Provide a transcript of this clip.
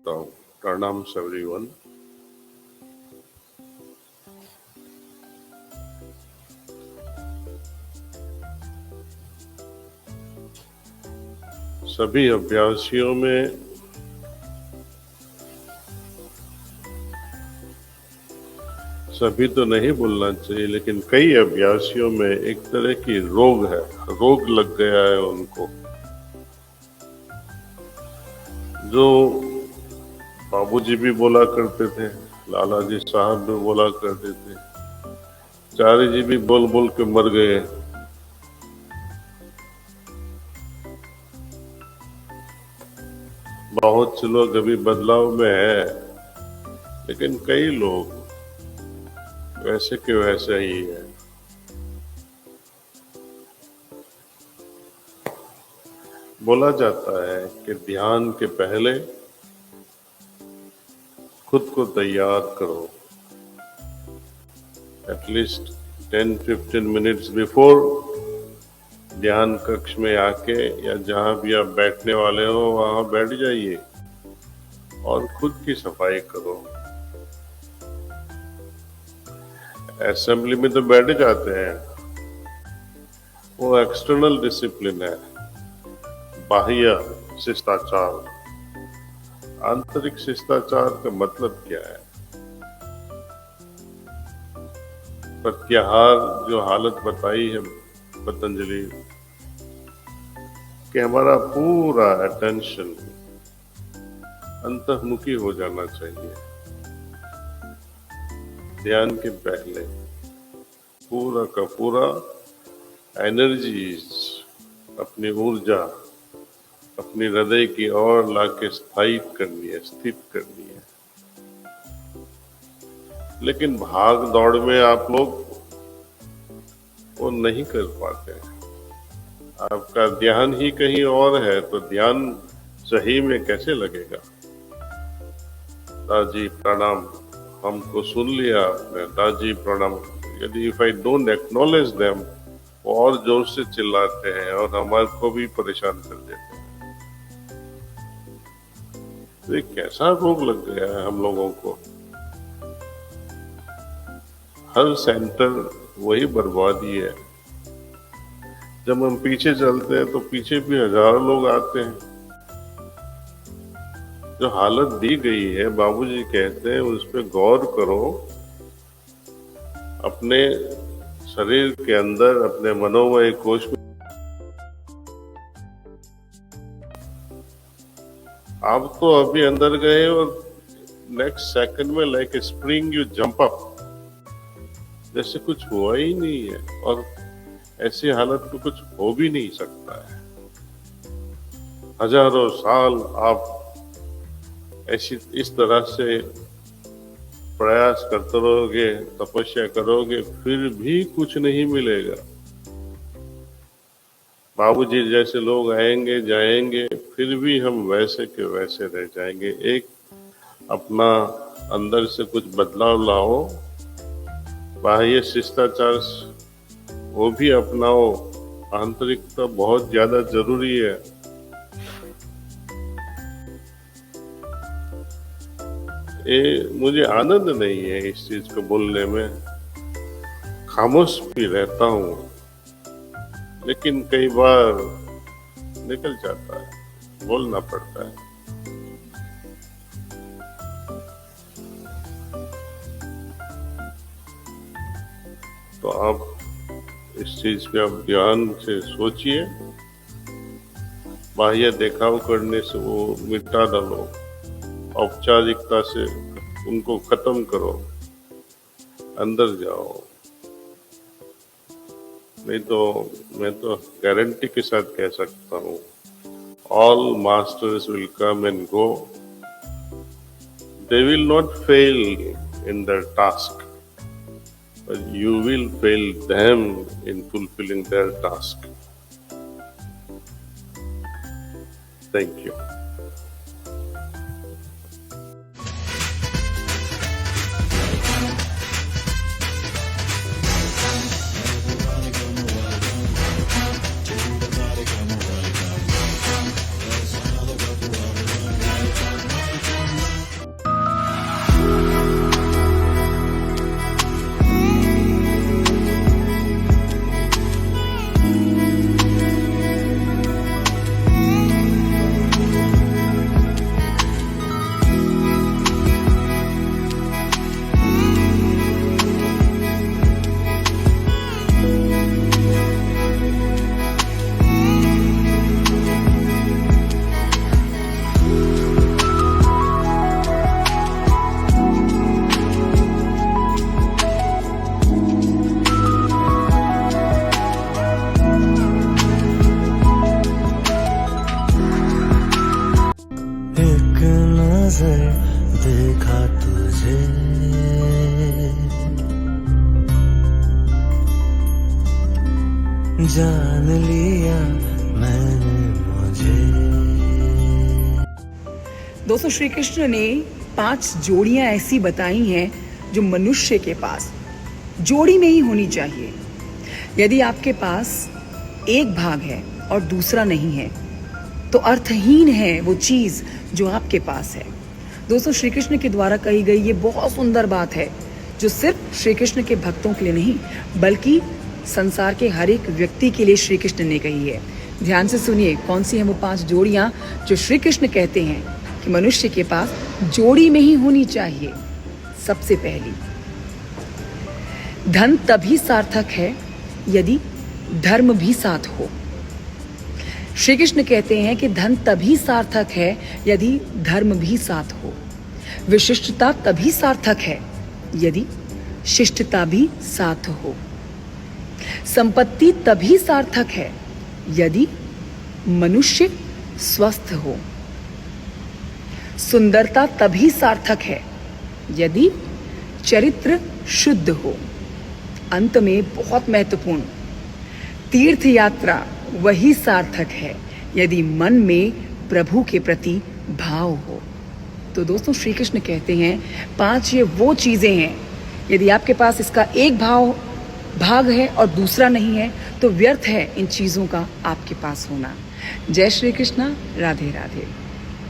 करता हूँ। प्रणाम एवरीवन। सभी अभ्यासियों में सभी तो नहीं बोलना चाहिए, लेकिन कई अभ्यासियों में एक तरह की रोग है, रोग लग गया है उनको, जो बाबूजी भी बोला करते थे, लाला जी साहब भी बोला करते थे, चारी जी भी बोल बोल के मर गए। बहुत से लोग अभी बदलाव में है, लेकिन कई लोग वैसे के वैसे ही है। बोला जाता है कि ध्यान के पहले खुद को तैयार करो, एटलीस्ट 10-15 मिनट्स बिफोर ध्यान कक्ष में आके या जहां भी आप बैठने वाले हो वहां बैठ जाइए और खुद की सफाई करो। असेंबली में तो बैठ जाते हैं, वो एक्सटर्नल डिसिप्लिन है, बाह्य शिष्टाचार। आंतरिक शिष्टाचार का मतलब क्या है? प्रत्याहार जो हालत बताई है पतंजलि कि हमारा पूरा अटेंशन अंतर्मुखी हो जाना चाहिए। ध्यान के पहले पूरा का पूरा एनर्जीज, अपनी ऊर्जा अपनी हृदय की ओर लाके स्थायित करनी है, स्थित करनी है। लेकिन भाग दौड़ में आप लोग वो नहीं कर पाते। आपका ध्यान ही कहीं और है, तो ध्यान सही में कैसे लगेगा? दाजी प्रणाम, हमको सुन लिया आपने, दाजी प्रणाम। यदि if I don't acknowledge them, वो और जोर से चिल्लाते हैं और हमारे को भी परेशान कर देते हैं। तो ये कैसा रोग लग गया है हम लोगों को? हर सेंटर वही बर्बादी है। जब हम पीछे चलते हैं तो पीछे भी हजारों लोग आते हैं। जो हालत दी गई है, बाबूजी कहते हैं उस पर गौर करो। अपने शरीर के अंदर, अपने मनोमय कोश में आप तो अभी अंदर गए और नेक्स्ट सेकंड में like spring you jump up, जैसे कुछ हुआ ही नहीं है। और ऐसी हालत में कुछ हो भी नहीं सकता है। हजारों साल आप ऐसी इस तरह से प्रयास करते रहोगे, तपस्या करोगे, फिर भी कुछ नहीं मिलेगा। बाबूजी जैसे लोग आएंगे जाएंगे, फिर भी हम वैसे के वैसे रह जाएंगे। एक अपना अंदर से कुछ बदलाव लाओ, बाह्य शिष्टाचार वो भी अपनाओ। आंतरिकता बहुत ज्यादा जरूरी है। ये मुझे आनंद नहीं है इस चीज को बोलने में। खामोश भी रहता हूँ, लेकिन कई बार निकल जाता है, बोलना पड़ता है। तो आप इस चीज पे आप ध्यान से सोचिए। बाह्य देखाव करने से वो मिटा डालो, औपचारिकता से उनको खत्म करो, अंदर जाओ। नहीं तो मैं तो गारंटी के साथ कह सकता हूँ, all masters will come and go, they will not fail in their task, but you will fail them in fulfilling their task. Thank you. नजर देखा तुझे, जान लिया मैंने मुझे। दोस्तों, श्री कृष्ण ने 5 जोड़ियां ऐसी बताई हैं जो मनुष्य के पास जोड़ी में ही होनी चाहिए। यदि आपके पास एक भाग है और दूसरा नहीं है तो अर्थहीन है वो चीज़ जो आपके पास है। दोस्तों, श्री कृष्ण के द्वारा कही गई ये बहुत सुंदर बात है जो सिर्फ श्री कृष्ण के भक्तों के लिए नहीं बल्कि संसार के हर एक व्यक्ति के लिए श्री कृष्ण ने कही है। ध्यान से सुनिए कौन सी हैं वो 5 जोड़ियां जो श्री कृष्ण कहते हैं कि मनुष्य के पास जोड़ी में ही होनी चाहिए। सबसे पहली, धन तभी सार्थक है यदि धर्म भी साथ हो। श्री कृष्ण कहते हैं कि धन तभी सार्थक है यदि धर्म भी साथ हो। विशिष्टता तभी सार्थक है यदि शिष्टता भी साथ हो। संपत्ति तभी सार्थक है यदि मनुष्य स्वस्थ हो। सुंदरता तभी सार्थक है यदि चरित्र शुद्ध हो। अंत में बहुत महत्वपूर्ण, तीर्थ यात्रा वही सार्थक है यदि मन में प्रभु के प्रति भाव हो। तो दोस्तों, श्री कृष्ण कहते हैं 5 ये वो चीजें हैं, यदि आपके पास इसका एक भाग है और दूसरा नहीं है तो व्यर्थ है इन चीजों का आपके पास होना। जय श्री कृष्णा, राधे राधे।